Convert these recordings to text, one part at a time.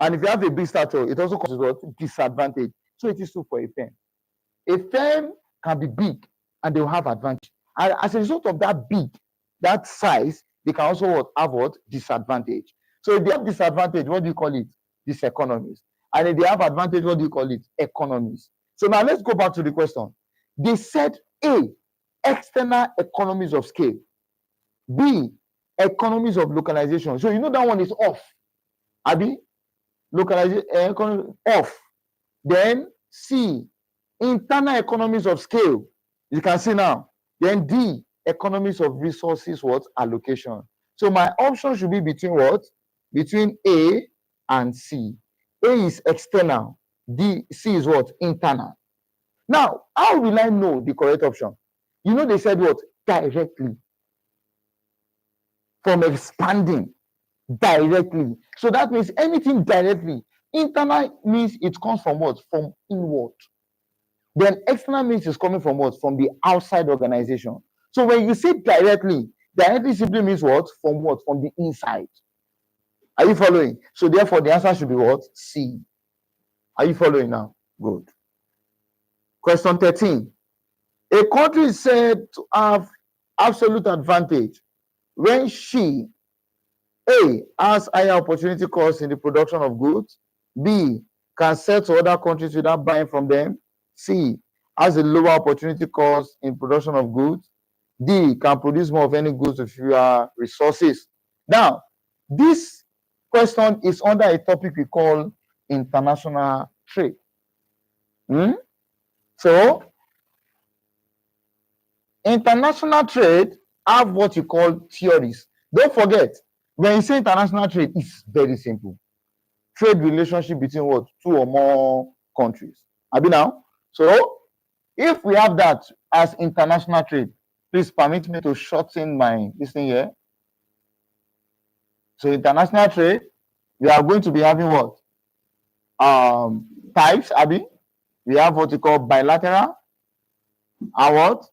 And if you have a big stature, it also causes what? Disadvantage. So it is true for a firm. A firm can be big and they will have advantage. And as a result of that big, that size, they can also have what? Disadvantage. So if they have disadvantage, what do you call it? Diseconomies. And if they have advantage, what do you call it? Economies. So now let's go back to the question. They said A, external economies of scale. B, economies of localization. So you know that one is off. Abi, localization off. Then C, internal economies of scale. You can see now. Then D, economies of resources, what? Allocation. So my option should be between what? Between A and C. A is external. C is what? Internal. Now, how will I know the correct option? You know they said what? Directly. From expanding. Directly. So that means anything directly. Internal means it comes from what? From inward. Then external means it's coming from what? From the outside organization. So when you say directly simply means what? From what? From the inside. Are you following? So therefore the answer should be what? C. Are you following now? Good. Question 13. A country is said to have absolute advantage when she A, has higher opportunity costs in the production of goods. B, can sell to other countries without buying from them. C, has a lower opportunity cost in production of goods. D, can produce more of any goods with fewer resources. Now, this question is under a topic we call international trade. So, international trade have what you call theories. Don't forget, when you say international trade, it's very simple. Trade relationship between what? Two or more countries. Abi now? So, if we have that as international trade, please permit me to shorten this thing here. So, international trade, we are going to be having what? Types, Abi. We have what you call bilateral and what?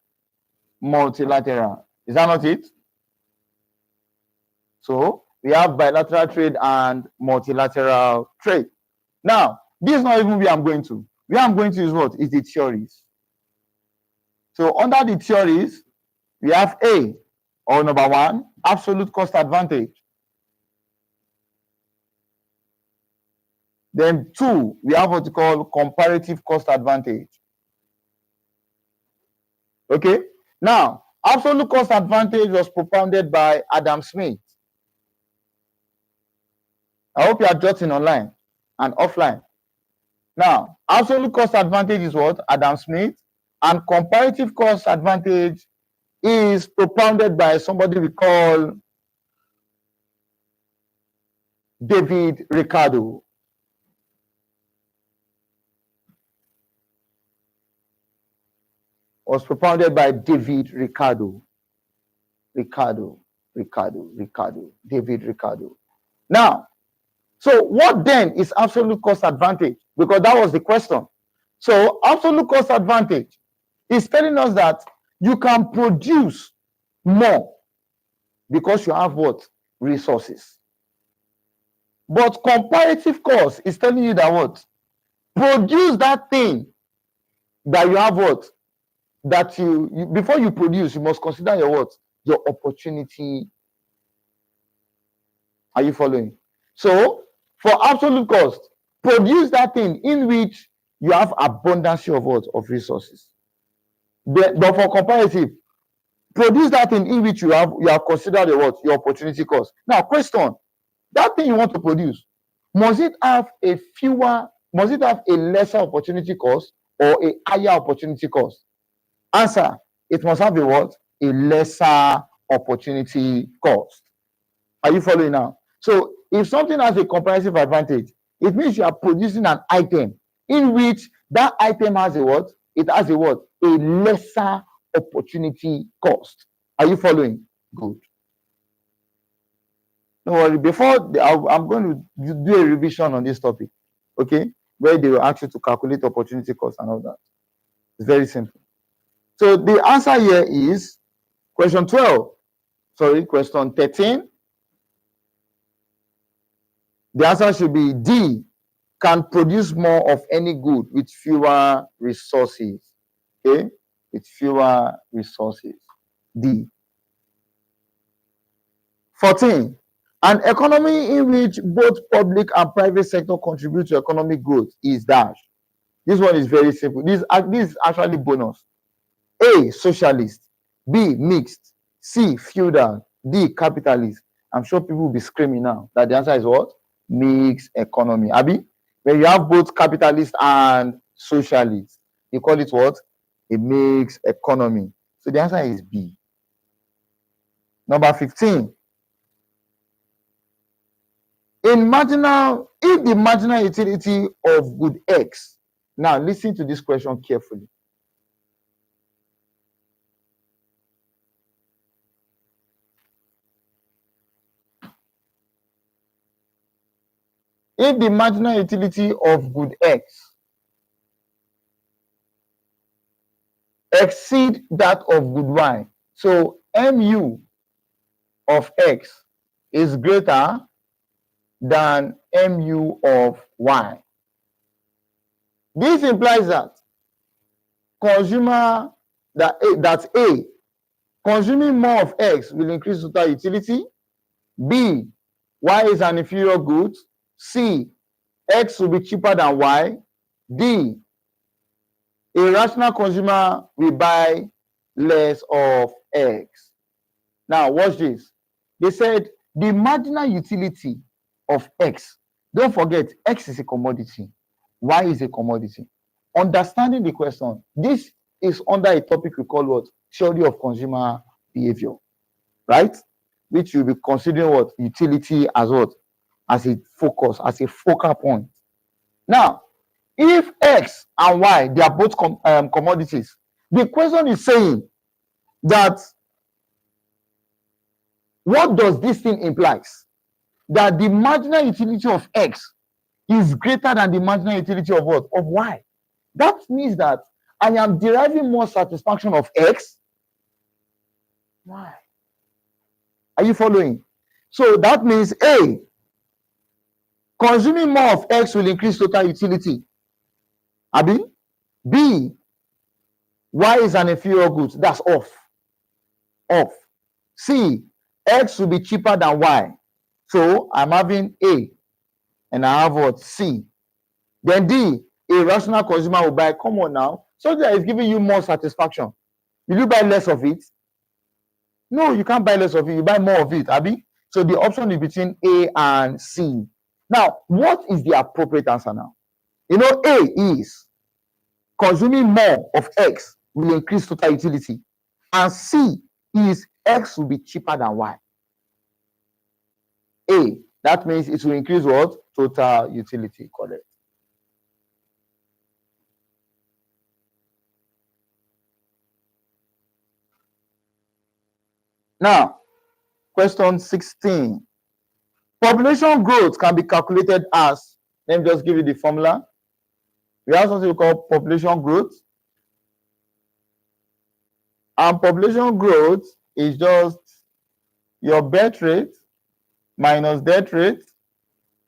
Multilateral. Is that not it? So, we have bilateral trade and multilateral trade. Now, this is not even where I'm going to. Where I'm going to is what? Is the theories. So, under the theories, we have A, or number one, absolute cost advantage. Then 2, we have what you call comparative cost advantage. Okay? Now, absolute cost advantage was propounded by Adam Smith. I hope you are jotting online and offline. Now, absolute cost advantage is what? Adam Smith. And comparative cost advantage is propounded by somebody we call David Ricardo. Was propounded by David Ricardo. David Ricardo. Now, so what then is absolute cost advantage? Because that was the question. So absolute cost advantage is telling us that you can produce more because you have what? Resources. But comparative cost is telling you that what? Produce that thing that you have what? That you before you produce, you must consider your what? Your opportunity. Are you following? So for absolute cost, produce that thing in which you have abundance of what? Of resources. But for comparative, produce that thing in which you have considered the what? Your opportunity cost. Now, question: that thing you want to produce, must it have a lesser opportunity cost or a higher opportunity cost? Answer: it must have a what? A lesser opportunity cost. Are you following now? So if something has a comparative advantage, it means you are producing an item in which that item has a what? It has a what? A lesser opportunity cost. Are you following? Good. Don't worry. Before I'm going to do a revision on this topic, okay? Where they will ask you to calculate opportunity cost and all that. It's very simple. So the answer here is question 12. Sorry, question 13. The answer should be D, can produce more of any good with fewer resources. Okay, with fewer resources. D. 14. An economy in which both public and private sector contribute to economic growth is dash. This one is very simple. This is actually bonus. A, socialist. B, mixed. C, feudal. D, capitalist. I'm sure people will be screaming now that the answer is what? Mixed economy. Abi, when you have both capitalist and socialist, you call it what? A mixed economy. So the answer is B. Number 15. If the marginal utility of good X, now listen to this question carefully. If the marginal utility of good X exceed that of good Y, so mu of X is greater than mu of Y. This implies that consuming more of X will increase total utility. B, Y is an inferior good. C, X will be cheaper than Y. D, a rational consumer will buy less of X. Now, watch this. They said the marginal utility of X. Don't forget, X is a commodity. Y is a commodity. Understanding the question, this is under a topic we call what? Theory of consumer behavior, right? Which you'll be considering what? Utility as what? As a focus, as a focal point. Now, if X and Y, they are both commodities, the question is saying that what does this thing implies? That the marginal utility of X is greater than the marginal utility of what? Of Y. That means that I am deriving more satisfaction of X. Why? Are you following? So that means A, consuming more of X will increase total utility. Abi? B, Y is an inferior good. That's off. Off. C, X will be cheaper than Y. So I'm having A and I have what? C. Then D, a rational consumer will buy. Come on now. So that is giving you more satisfaction. Will you buy less of it? No, you can't buy less of it. You buy more of it, Abi. So the option is between A and C. Now, what is the appropriate answer now? You know, A is consuming more of X will increase total utility. And C is X will be cheaper than Y. A, that means it will increase what? Total utility, correct. Now, question 16. Population growth can be calculated as, let me just give you the formula. We have something we call population growth. And population growth is just your birth rate minus death rate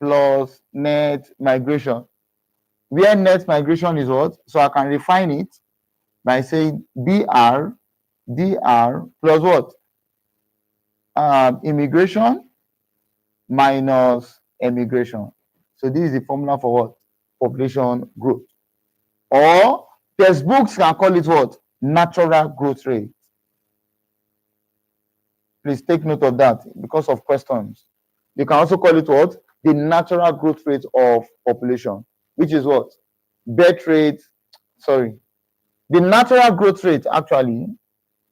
plus net migration. Where net migration is what? So I can refine it by saying dr plus what? Immigration minus emigration. So this is the formula for what? Population growth. Or textbooks can call it what? Natural growth rate. Please take note of that because of questions. You can also call it what? The natural growth rate of population, which is what? Birth rate, sorry. The natural growth rate actually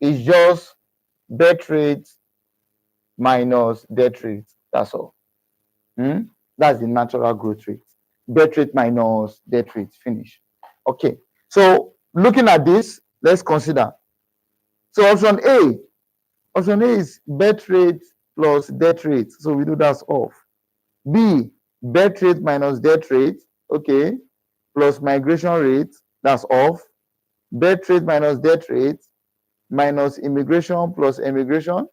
is just birth rate minus death rate. That's all. That's the natural growth rate. Birth rate minus death rate. Finish. Okay. So looking at this, let's consider. So option A is birth rate plus death rate. So we do that's off. B, birth rate minus death rate. Okay. Plus migration rate. That's off. Birth rate minus death rate minus immigration plus emigration.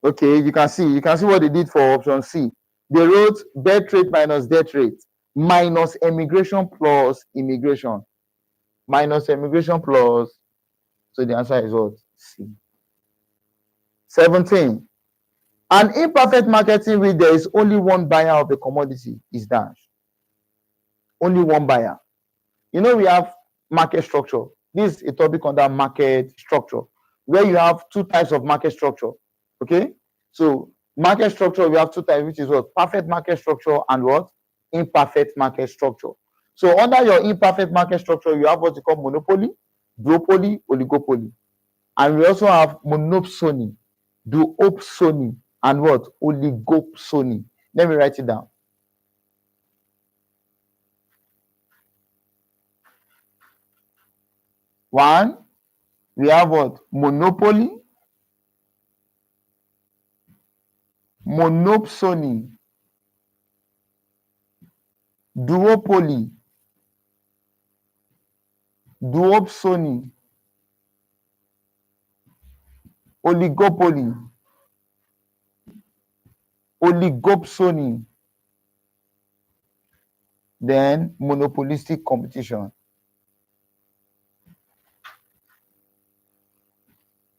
Okay, you can see what they did for option C. They wrote birth rate minus death rate minus emigration plus immigration. Minus emigration plus, so the answer is what? C. 17. An imperfect marketing where there is only one buyer of a commodity is dash. Only one buyer. You know, we have market structure. This is a topic under market structure, where you have two types of market structure. Okay, so market structure, we have two types, which is what? Perfect market structure and what? Imperfect market structure. So under your imperfect market structure, you have what you call monopoly, duopoly, oligopoly. And we also have monopsony, duopsony, and what? Oligopsony. Let me write it down. One, we have what? Monopoly, monopsony, duopoly, duopsony, oligopoly, oligopsony, then monopolistic competition.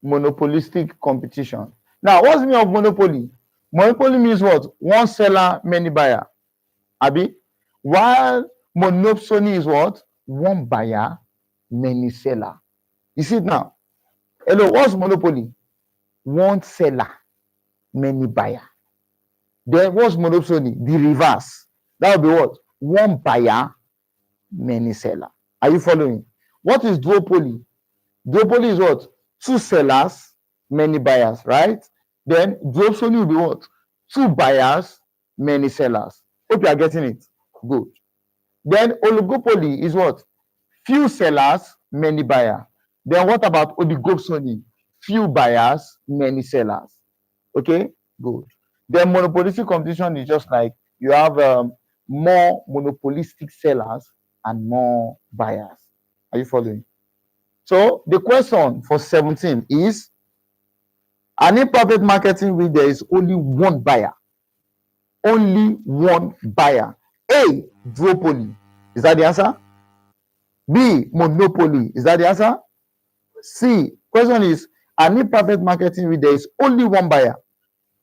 Monopolistic competition. Now, what's the meaning of monopoly? Monopoly means what? One seller, many buyer. Abi? While monopsony is what? One buyer, many seller. You see it now? Hello, what's monopoly? One seller, many buyer. Then what's monopsony? The reverse. That would be what? One buyer, many seller. Are you following? What is duopoly? Duopoly is what? Two sellers, many buyers, right? Then duopsony will be what? Two buyers, many sellers. Hope you are getting it. Good. Then oligopoly is what? Few sellers, many buyers. Then what about oligopsony? Few buyers, many sellers. Okay, good. Then monopolistic competition is just like you have more monopolistic sellers and more buyers. Are you following? So the question for 17 is, an imperfect marketing where there is only one buyer. Only one buyer. A, duopoly. Is that the answer? B, monopoly. Is that the answer? C, question is, an imperfect marketing where there is only one buyer.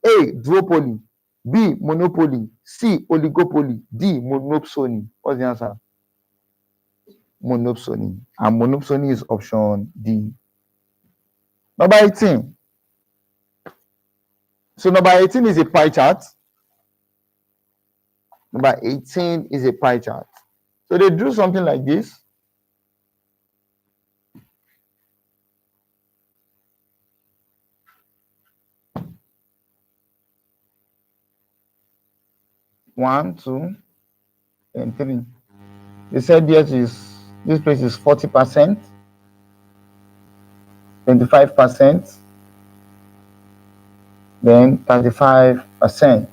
A, duopoly. B, monopoly. C, oligopoly. D, monopsony. What's the answer? Monopsony. And monopsony is option D. Number 18. So number 18 is a pie chart. Number 18 is a pie chart. So they drew something like this. One, two, and three. They said this place is 40%, 25%, then 35%.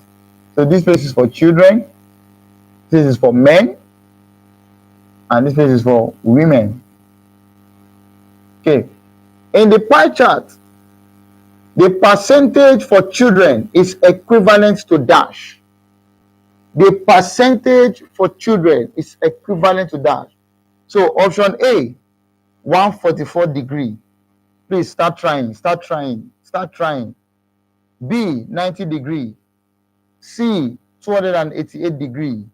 So this place is for children, this is for men, and this place is for women. Okay. In the pie chart, the percentage for children is equivalent to dash. The percentage for children is equivalent to dash. So option A, 144 degree. Please start trying, start trying, start trying. B, 90 degree. C, 288 degree.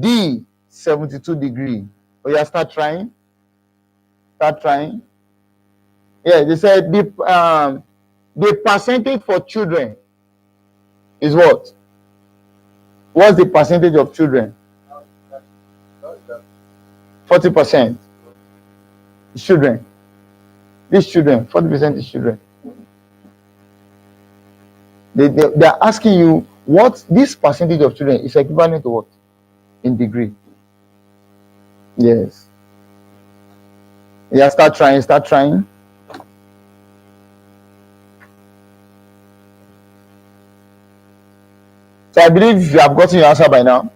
D, 72 degree. Oh yeah, start trying. Start trying. Yeah, they said the percentage for children is what? What's the percentage of children? 40%. Children. These children, 40% is children. They're asking you what this percentage of children is equivalent to what? In degree. Yes. Yeah, start trying, start trying. So I believe you have gotten your answer by now,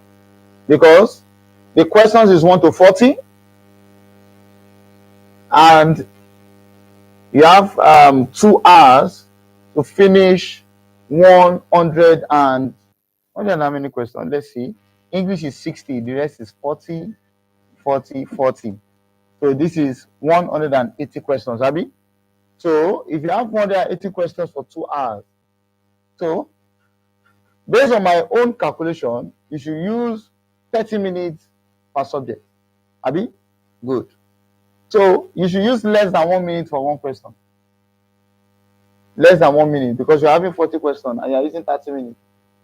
because the questions is 1 to 40, and you have 2 hours to finish 150 100 and how many questions? Let's see. English is 60, the rest is 40, 40, 40. So this is 180 questions, Abby. So if you have 180 questions for 2 hours, so based on my own calculation, you should use 30 minutes per subject. Abby? Good. So you should use less than 1 minute for one question. Less than 1 minute, because you're having 40 questions and you're using 30 minutes.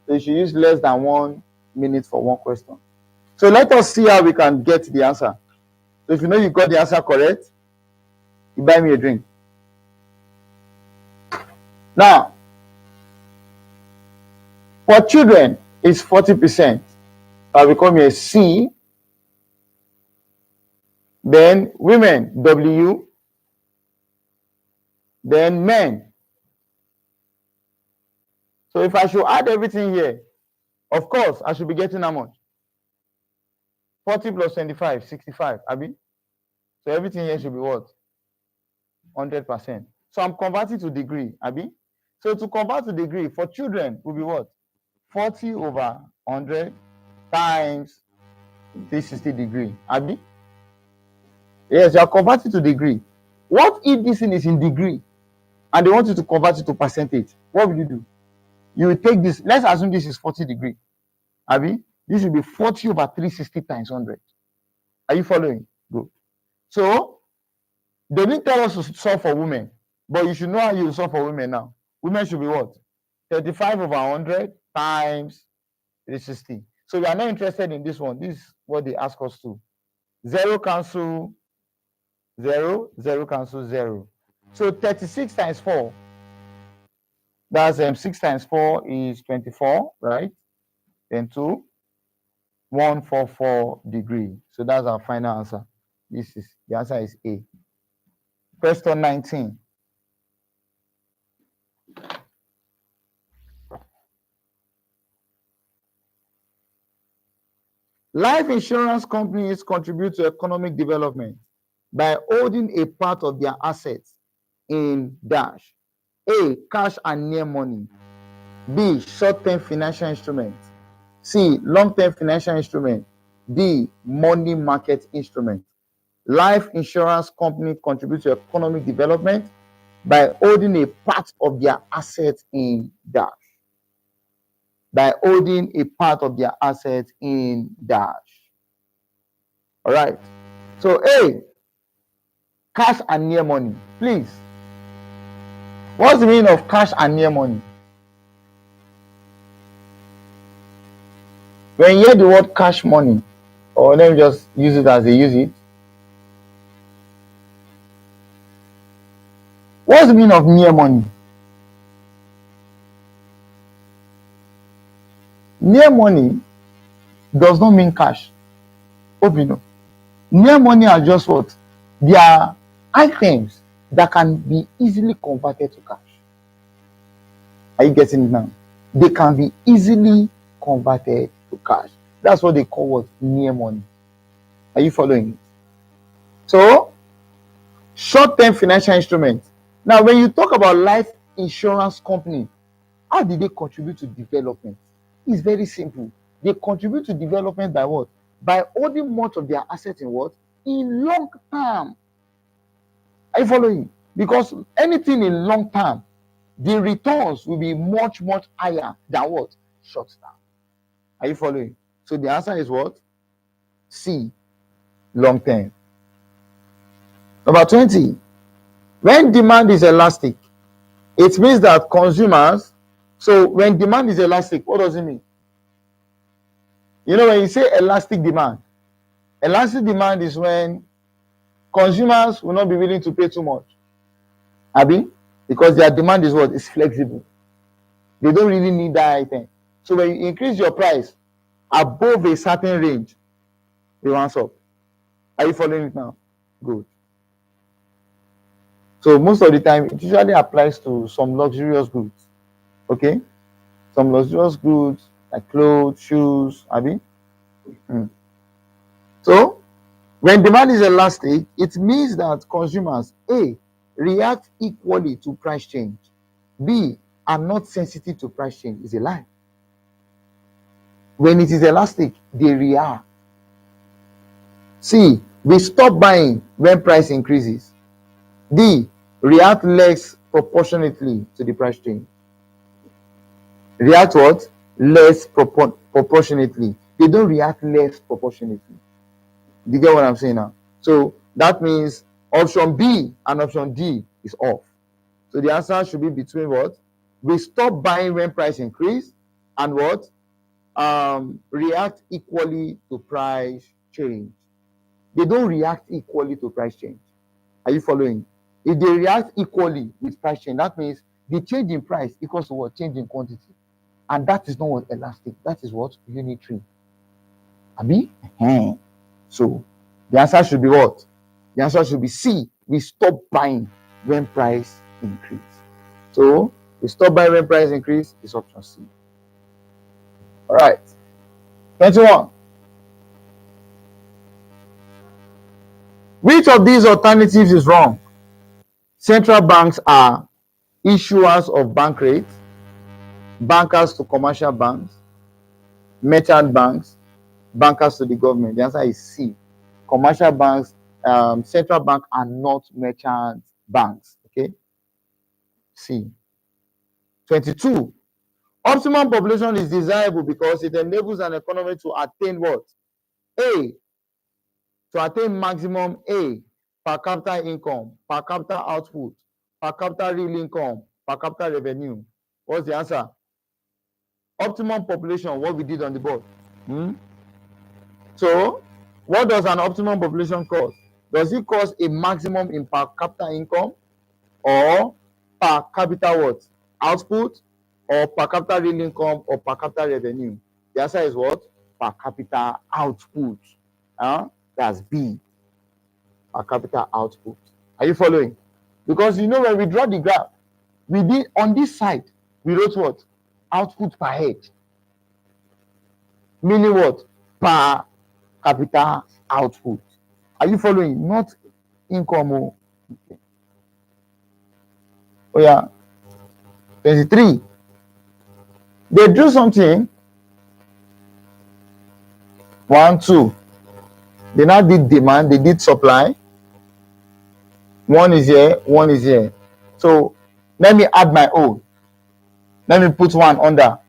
So you should use less than 1 minute for one question. So let us see how we can get the answer. So if you know you got the answer correct, you buy me a drink. Now, for children, it's 40%. I'll become a C. Then women, W. Then men. So if I should add everything here, of course, I should be getting how much? 40 plus 25, 65, Abi? So everything here should be what? 100%. So I'm converting to degree, Abi? So to convert to degree, for children, will be what? 40 over 100 times 360 degree, Abi? Yes, you are converting to degree. What if this thing is in degree and they want you to convert it to percentage? What will you do? You will take this, let's assume this is 40 degree, Abi? This will be 40 over 360 times 100. Are you following? Good. So they didn't tell us to solve for women, but you should know how you solve for women now. Women should be what? 35 over 100 times 360. So we are not interested in this one. This is what they ask us to. 0 cancel 0, 0 cancel 0. So 36 times 4, that's 6 times 4 is 24, right? Then 2, 144 degree. So that's our final answer. The answer is A. Question 19. Life insurance companies contribute to economic development by holding a part of their assets in dash. A, cash and near money. B, short-term financial instruments. C, long-term financial instrument. D, money market instrument. Life insurance company contribute to economic development by holding a part of their assets in dash. By holding a part of their assets in dash. All right. So A, cash and near money. Please. What's the meaning of cash and near money? When you hear the word cash money, or let me just use it as they use it. What's the meaning of near money? Near money does not mean cash. Hope you know. Near money are just what? They are items that can be easily converted to cash. Are you getting it now? They can be easily converted to cash. That's what they call what? Near money. Are you following it? So, short-term financial instruments. Now, when you talk about life insurance company, how did they contribute to development? It's very simple. They contribute to development by what? By holding much of their assets in what? In long term. Are you following? Because anything in long term, the returns will be much, much higher than what? Short term. Are you following? So the answer is what? C, long term. Number 20. When demand is elastic, it means that consumers, so when demand is elastic, what does it mean? You know, when you say elastic demand is when consumers will not be willing to pay too much. Abi? Because their demand is what? Is flexible. They don't really need that item. So when you increase your price above a certain range, it runs up. Are you following it now? Good. So most of the time, it usually applies to some luxurious goods. Okay? Some luxurious goods like clothes, shoes, Abi? So, when demand is elastic, it means that consumers, A, react equally to price change. B, are not sensitive to price change. It's a lie. When it is elastic, they react. C, we stop buying when price increases. D, react less proportionately to the price change. React what? Less proportionately. They don't react less proportionately. Do you get what I'm saying now? So that means option B and option D is off. So the answer should be between what? We stop buying when price increase and what? React equally to price change. They don't react equally to price change. Are you following? If they react equally with price change, that means the change in price equals to what? Change in quantity. And that is not what elastic. That is what? Unitary. Abi? So the answer should be what? The answer should be C. We stop buying when price increase. So we stop buying when price increase is option C. All right. 21. Which of these alternatives is wrong? Central banks are issuers of bank rates, bankers to commercial banks, merchant banks, bankers to the government. The answer is C. Commercial banks, central bank are not merchant banks. Okay. C. 22. Optimum population is desirable because it enables an economy to attain what? A. To attain maximum A, per capita income, per capita output, per capita real income, per capita revenue. What's the answer? Optimum population, what we did on the board. So, what does an optimum population cause? Does it cause a maximum in per capita income or per capita what? Output or per capita real income or per capita revenue? The answer is what? Per capita output. That's B. Per capita output. Are you following? Because you know when we draw the graph, we did on this side, we wrote what? Output per head. Meaning what? Per capita output. Are you following? Not income. Oh yeah. 23. They do something. 1, 2. They now did demand, they did supply. 1 is here, 1 is here. So let me add my own. Let me put 1 under.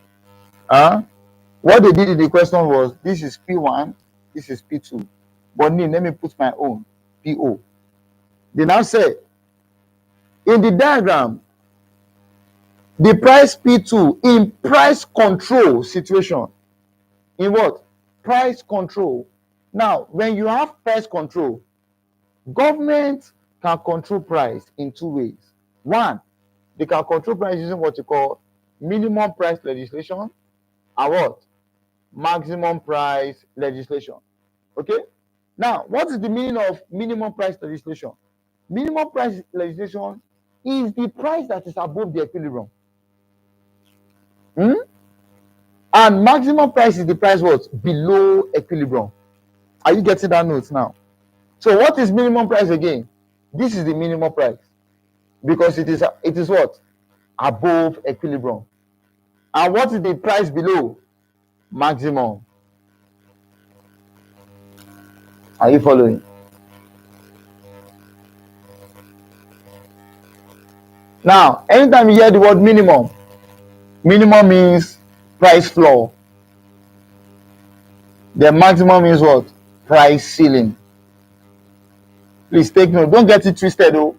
What they did in the question was, this is P1, this is P2. But let me put my own, PO. They now say, in the diagram, the price P2 in price control situation. In what? Price control. Now, when you have price control, government can control price in 2 ways. 1, they can control price using what you call minimum price legislation and what? Maximum price legislation. Okay? Now, what is the meaning of minimum price legislation? Minimum price legislation is the price that is above the equilibrium. And maximum price is the price what? Below equilibrium. Are you getting that note now? So what is minimum price again? This is the minimum price because it is what? Above equilibrium. And what is the price below? Maximum. Are you following? Now, anytime you hear the word minimum means price floor. The maximum means what? Price ceiling. Please take note. Don't get it twisted, though.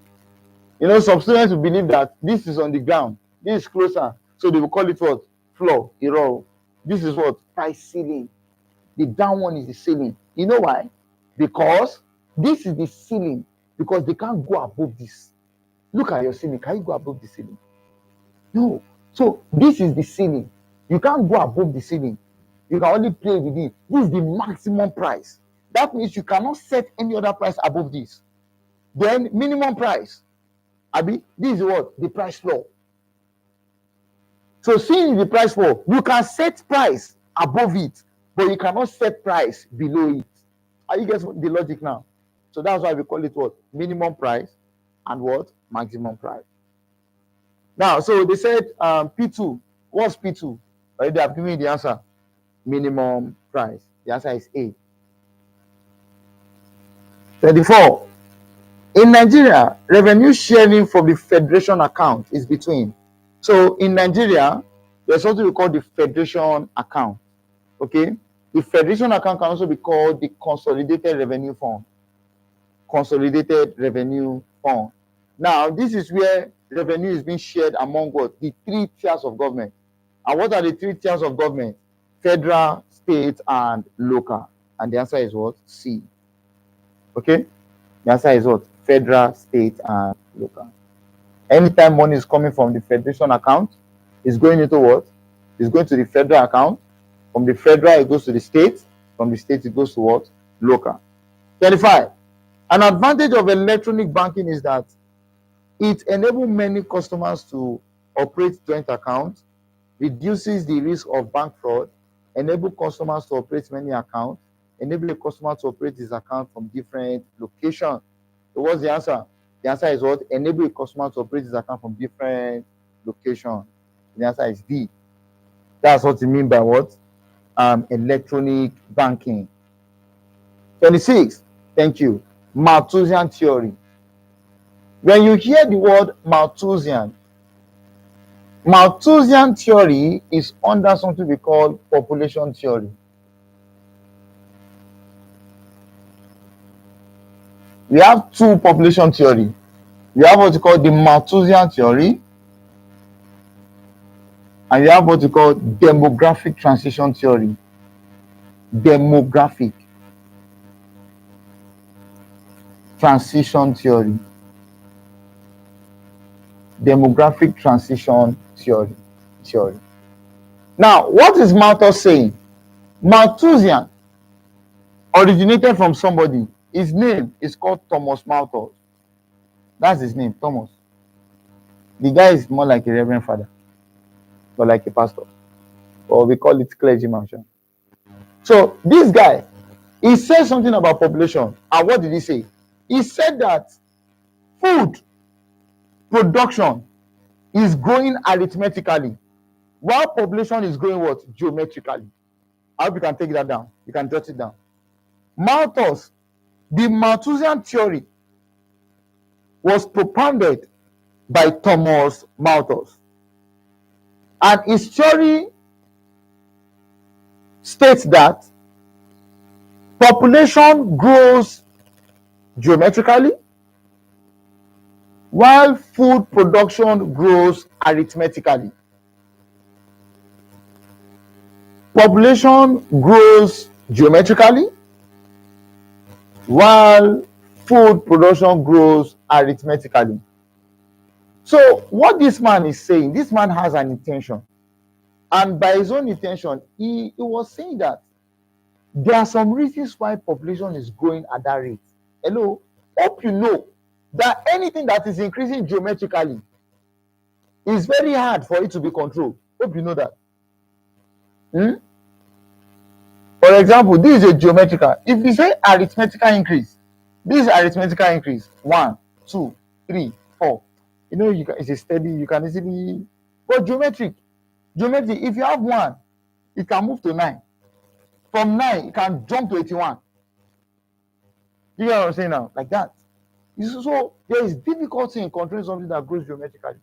You know, some students will believe that this is on the ground, this is closer, so they will call it what? Floor. This is what? Price ceiling. The down one is the ceiling. You know why? Because this is the ceiling. Because they can't go above this. Look at your ceiling. Can you go above the ceiling? No. So this is the ceiling. You can't go above the ceiling. You can only play with it. This is the maximum price. That means you cannot set any other price above this. Then minimum price. Abi, this is what? The price floor. So seeing the price floor, you can set price above it, but you cannot set price below it. Are you getting the logic now? So that's why we call it what? Minimum price and what? Maximum price. Now, so they said P2. What's P2? Right, they have given me the answer. minimum price. The answer is A. 24. In Nigeria, revenue sharing from the federation account is between. So in Nigeria, there's something we call the federation account. Okay, the federation account can also be called the consolidated revenue fund. Consolidated revenue fund. Now, this is where revenue is being shared among what? The 3 tiers of government. And what are the 3 tiers of government? Federal, state, and local. And the answer is what? C. Okay? The answer is what? Federal, state, and local. Anytime money is coming from the federation account, it's going into what? It's going to the federal account. From the federal, it goes to the state. From the state, it goes to what? Local. 35. An advantage of electronic banking is that it enables many customers to operate joint accounts, reduces the risk of bank fraud, enable customers to operate many accounts, enable a customer to operate his account from different locations. So what's the answer? The answer is what? Enable a customer to operate his account from different locations. The answer is D. That's what you mean by what? Electronic banking. 26. Thank you. Malthusian theory. When you hear the word Malthusian theory is under something we call population theory. We have 2 population theory. We have what you call the Malthusian theory, and we have what you call demographic transition theory. Demographic transition theory. Demographic transition theory. Now, what is Malthus saying? Malthusian originated from somebody. His name is called Thomas Malthus. That's his name, Thomas. The guy is more like a reverend father, or like a pastor, or we call it clergyman. So this guy, he said something about population. And what did he say? He said that food production is growing arithmetically, while population is growing what? Geometrically. I hope you can take that down. You can jot it down. Malthus, the Malthusian theory was propounded by Thomas Malthus. And his theory states that population grows geometrically, while food production grows arithmetically. Population grows geometrically, while food production grows arithmetically. So what this man is saying, this man has an intention. And by his own intention, he was saying that there are some reasons why population is growing at that rate. Hello? Hope you know that anything that is increasing geometrically is very hard for it to be controlled. Hope you know that. For example, this is a geometrical. If you say arithmetical increase, this is arithmetical increase. 1, 2, 3, 4. You know, it's a steady, you can easily. But geometric, if you have 1, it can move to 9. From 9, it can jump to 81. You know what I'm saying now? Like that. So there is difficulty in controlling something that grows geometrically.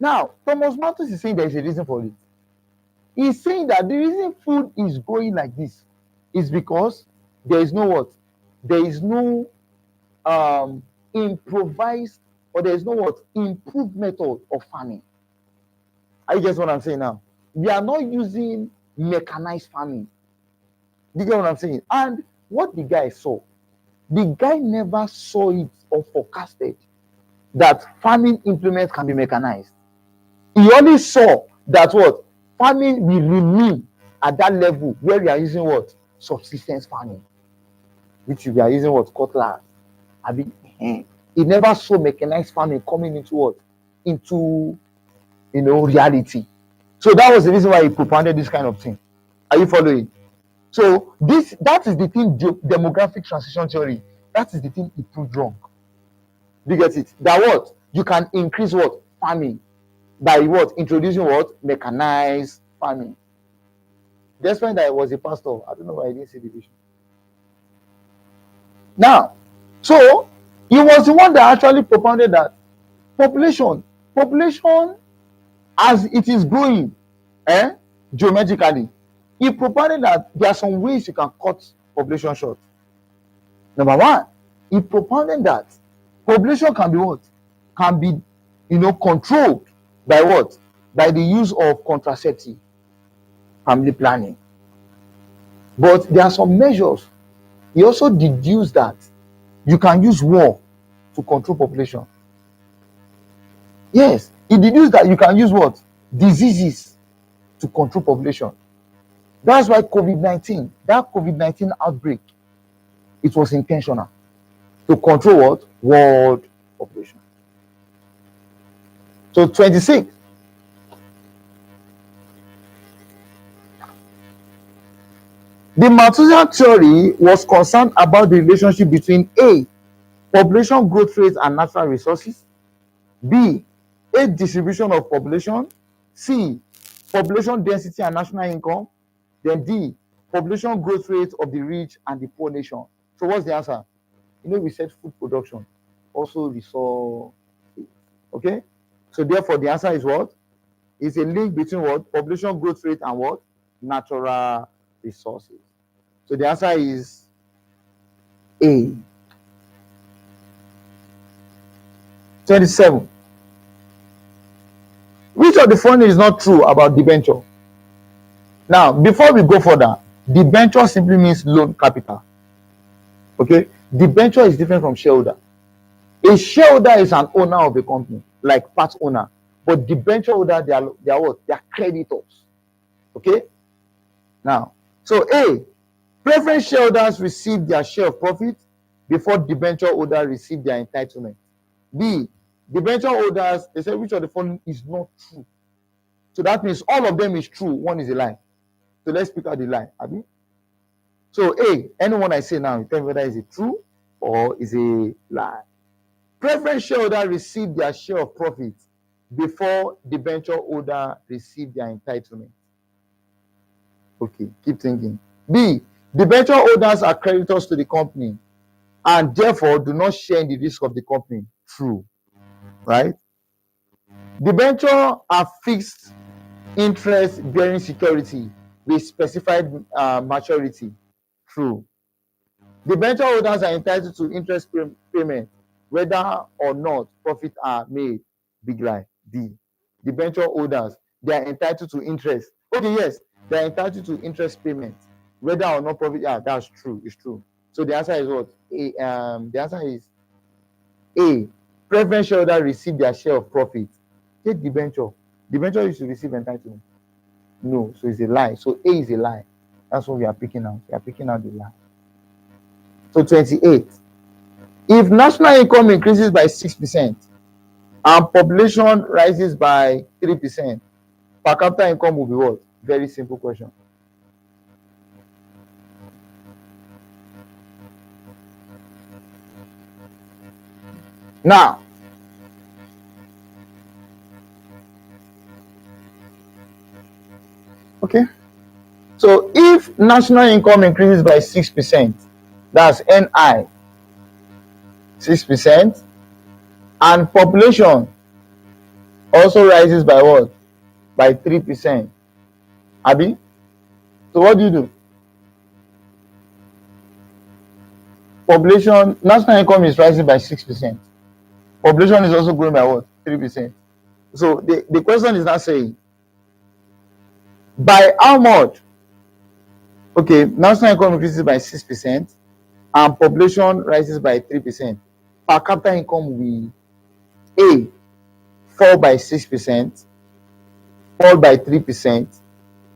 Now, Thomas Malthus is saying there is a reason for it. He's saying that the reason food is growing like this is because there is no what? There is no improvised, or there is no what? Improved method of farming. I guess what I'm saying now. We are not using mechanized farming. You get what I'm saying? And what the guy saw, the guy never saw it or forecasted that farming implements can be mechanized. He only saw that what? Farming will remain at that level where we are using what? Subsistence farming. Which we are using what? Cutlass. I mean, he never saw mechanized farming coming into what? Into, reality. So that was the reason why he propounded this kind of thing. Are you following? So that is the thing, demographic transition theory. That is the thing he proved wrong. Do you get it? That what? You can increase what? Farming. By what? Introducing what? Mechanized farming. Despite that I was a pastor, I don't know why I didn't see the vision. Now, so he was the one that actually propounded that population as it is growing, geometrically, he propounded that there are some ways you can cut population short. Number one, he propounded that population can be what? Can be, controlled by what? By the use of contraceptive, family planning. But there are some measures. He also deduced that you can use war to control population. Yes, he deduced that you can use what? Diseases to control population. That's why COVID-19, that COVID-19 outbreak, it was intentional to control what? World population. So 26. The Malthusian theory was concerned about the relationship between A, population growth rate and natural resources, B, a distribution of population, C, population density and national income, then D, population growth rate of the rich and the poor nation. So what's the answer? We said food production, also resource. Okay, so therefore the answer is what? It's a link between what? Population growth rate and what? Natural resources. So the answer is A. 27. Which of the following is not true about debenture? Now, before we go further, debenture simply means loan capital. Okay, debenture is different from shareholder. A shareholder is an owner of a company, like part owner, but debenture holder, they are what? They are creditors. Okay. Now, so A, preference shareholders receive their share of profit before debenture holders receive their entitlement. B, debenture holders, they say which of the following is not true. So that means all of them is true, one is a lie. So let's pick out the lie, Abi. So A, anyone I say now, you tell me whether it's a true or is a lie. Preference shareholder receive their share of profit before debenture holder receive their entitlement. Okay, keep thinking. B, debenture holders are creditors to the company and therefore do not share in the risk of the company. True, right? Debenture are fixed interest bearing security with specified maturity. True. Debenture holders are entitled to interest payment whether or not profit are made. Big lie. D. Debenture holders, they are entitled to interest. Okay, yes, they are entitled to interest payment whether or not profit. Yeah, that's true. It's true. So the answer is what? A. The answer is A. Preference shareholder receive their share of profit. Take debenture. Debenture is to receive entitlement. No, so it's a lie. So A is a lie. That's what we are picking out. We are picking out the lie. So 28. If national income increases by 6% and population rises by 3%, per capita income will be what? Very simple question. Now, okay. So if national income increases by 6%, that's NI, 6%, and population also rises by what? By 3%. Abi? So what do? Population, national income is rising by 6%. Population is also growing by what? 3%. So the question is not saying, by how much? Okay, national income increases by 6% and population rises by 3%. Per capita income will A, fall by 6%, fall by 3%,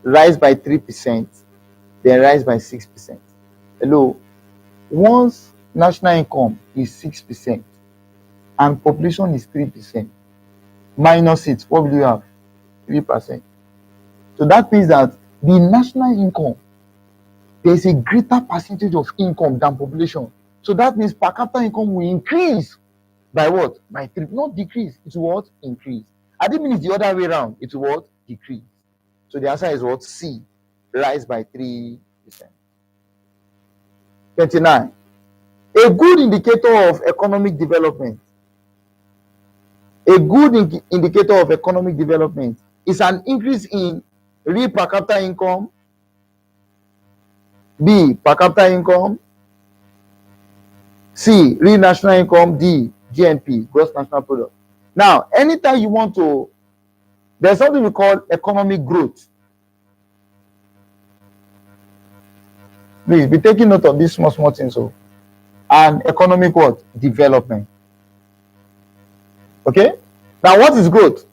rise by 3%, then rise by 6%. Hello, once national income is 6% and population is 3%, minus it, what will you have? 3%. So that means that the national income, there's a greater percentage of income than population. So that means per capita income will increase by what? By 3, not decrease. It will what? Increase. I didn't mean it's the other way around. It will what? Decrease. So the answer is what? C. rise by 3%. 29. A good indicator of economic development. A good indicator of economic development is an increase in real per capita income, B, per capita income, C, real national income, D, GNP, gross national product. Now, anytime you want to, there's something we call economic growth. Please be taking note of these small things. So, and economic what? Development. Okay? Now, what is growth?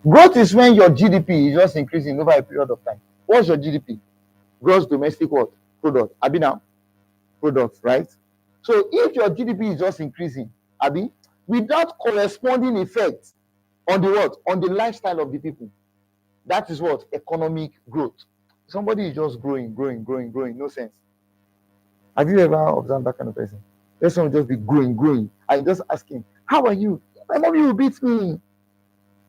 Growth is when your GDP is just increasing over a period of time. What's your GDP? Gross domestic what? Product. Abi now? Product, right? So if your GDP is just increasing, Abi, without corresponding effect on the what? On the lifestyle of the people. That is what? Economic growth. Somebody is just growing, no sense. Have you ever observed that kind of person? Let someone just be growing. I just ask him, how are you? My mommy will beat me.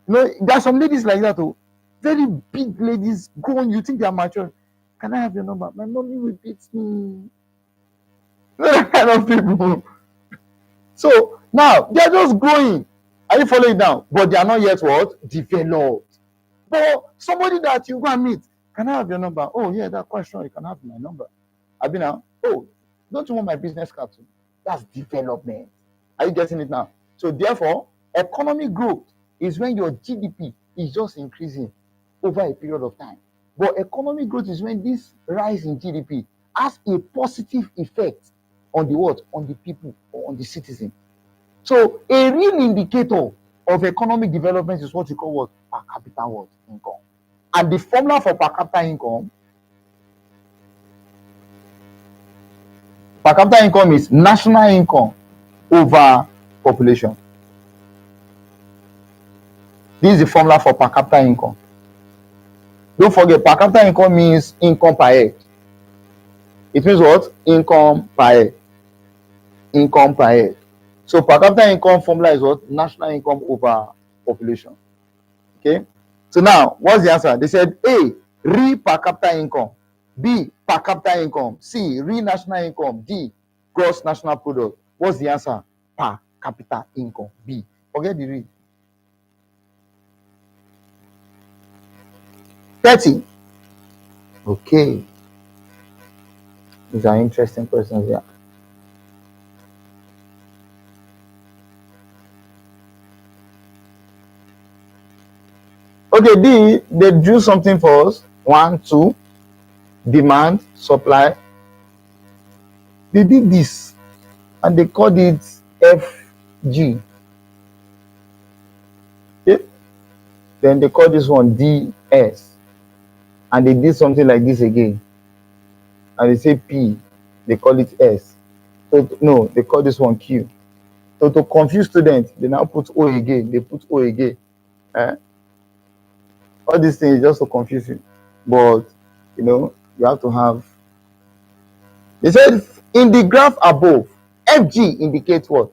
You know, there are some ladies like that, oh, very big ladies, growing, you think they are mature. Can I have your number? My mommy will beat me. That kind of people. So now they're just growing. Are you following now? But they are not yet what? Developed. But somebody that you go and meet, can I have your number? Oh, yeah, that's quite sure you can have my number. I've been now. Oh, don't you want my business card too? That's development. Are you getting it now? So therefore, economic growth is when your GDP is just increasing over a period of time. But economic growth is when this rise in GDP has a positive effect on the what? On the people or on the citizen. So a real indicator of economic development is what you call what? Per capita what? Income. And the formula for per capita income is national income over population. This is the formula for per capita income. Don't forget, per capita income means income per head. It means what? Income per head. Income per head. So per capita income formula is what? National income over population. Okay. So now, what's the answer? They said A, real per capita income. B, per capita income. C, real national income. D, gross national product. What's the answer? Per capita income. B. Forget the real. 30. Okay. These are interesting questions here. Okay, D, they drew something for us. 1, 2, demand, supply. They did this and they called it FG. Okay? Then they called this one DS. And they did something like this again. And they say P, they call it S. So no, they call this one Q. So to confuse students, they now put O again. They put O again. All these things just to confuse you. But you know, you have to have. They said in the graph above, FG indicates what?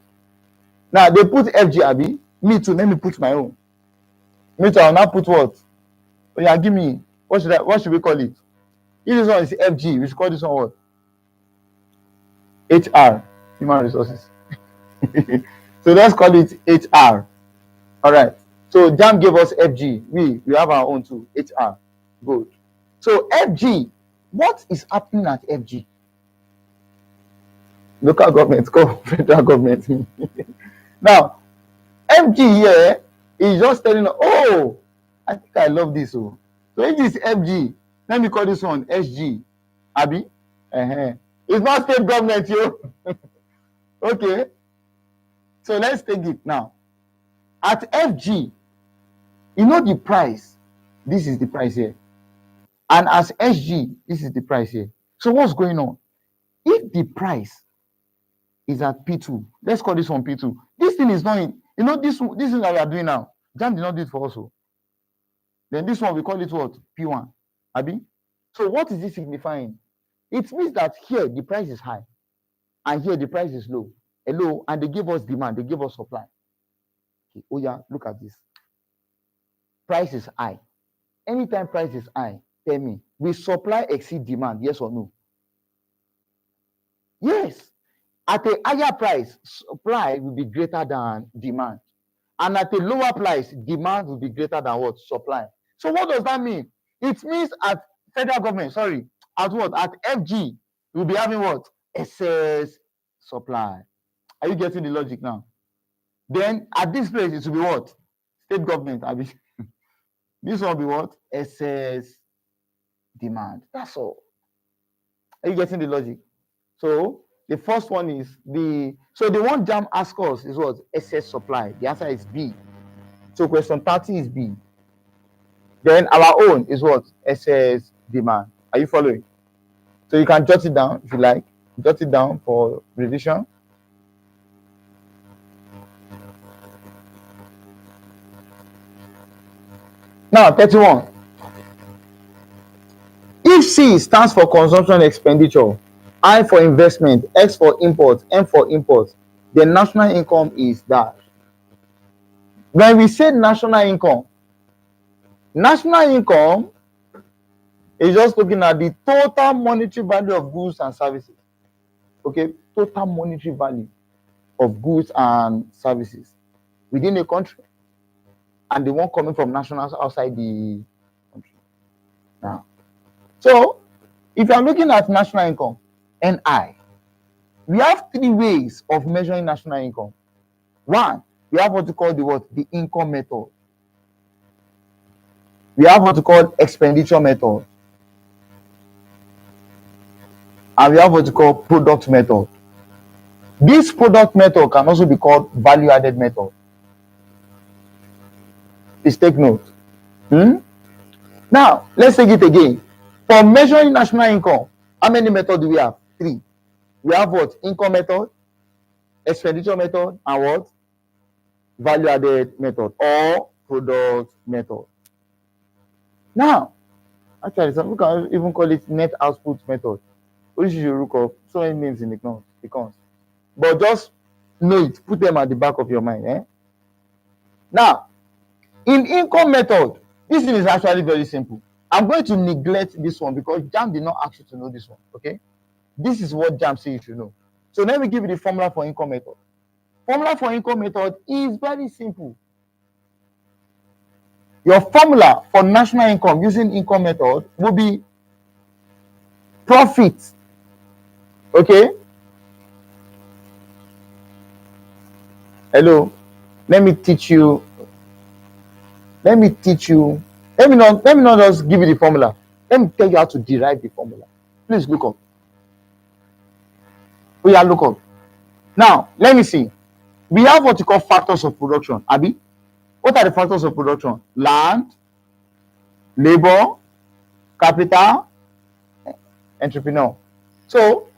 Now they put FG, Abi. Me too. Let me put my own. Me too. I'll now put what? Oh yeah, give me. What should we call it? If this one is FG, we should call this one what? HR, human resources. So let's call it HR. All right. So JAMB gave us FG. We have our own too. HR. Good. So FG, what is happening at FG? Local government, federal government. Now, FG here is just telling us, oh, I think I love this. Oh. So if this is FG, let me call this one SG. Abi? It's not state government, yo. Okay. So let's take it now. At FG, you know the price. This is the price here. And as SG, this is the price here. So what's going on? If the price is at P2, let's call this one P2. This thing is not in, you know, this is what we are doing now. JAMB did not do it for us. Then this one, we call it what? P1. Abi? So what is this signifying? It means that here the price is high. And here the price is low. Low, and they give us demand, they give us supply. Oh yeah, look at this. Price is high. Anytime price is high, Tell me, will supply exceed demand? Yes or no? Yes. At a higher price, supply will be greater than demand. And at a lower price, demand will be greater than what? Supply. So what does that mean? It means at federal government, sorry, at what? At FG, we'll be having what? Excess supply. Are you getting the logic now? Then at this place, it will be what? State government. This will be what? Excess demand. That's all. Are you getting the logic? So the first one is the one JAMB asks us is what? Excess supply. The answer is B. So question 30 is B. Then our own is what? Excess demand. Are you following? So you can jot it down if you like. Jot it down for revision. Now 31. If C stands for consumption expenditure, I for investment, X for import, M for import, then national income is that. When we say national income is just looking at the total monetary value of goods and services. Okay, total monetary value of goods and services within a country and the one coming from nationals outside the country. Now, so if you are looking at national income, NI, we have three ways of measuring national income. One, we have what we call the income method. We have what we call expenditure method. And we have what we call product method. This product method can also be called value-added method. Please take note. Now, let's take it again. For measuring national income, how many methods do we have? Three. We have what? Income method, expenditure method, and what? Value-added method or product method. Now, actually, some people can even call it net output method. Which you look up so many names in the accounts. But just know it, put them at the back of your mind. Now, in income method, this thing is actually very simple. I'm going to neglect this one because JAMB did not ask you to know this one. Okay, this is what JAMB says you should know. So let me give you the formula for income method. Formula for income method is very simple. Your formula for national income using income method will be profit. Okay. Hello. Let me teach you. Let me not just give you the formula. Let me tell you how to derive the formula. Please look up. We are look up. Now, let me see. We have what you call factors of production. Abi, what are the factors of production? Land, labor, capital, entrepreneur. So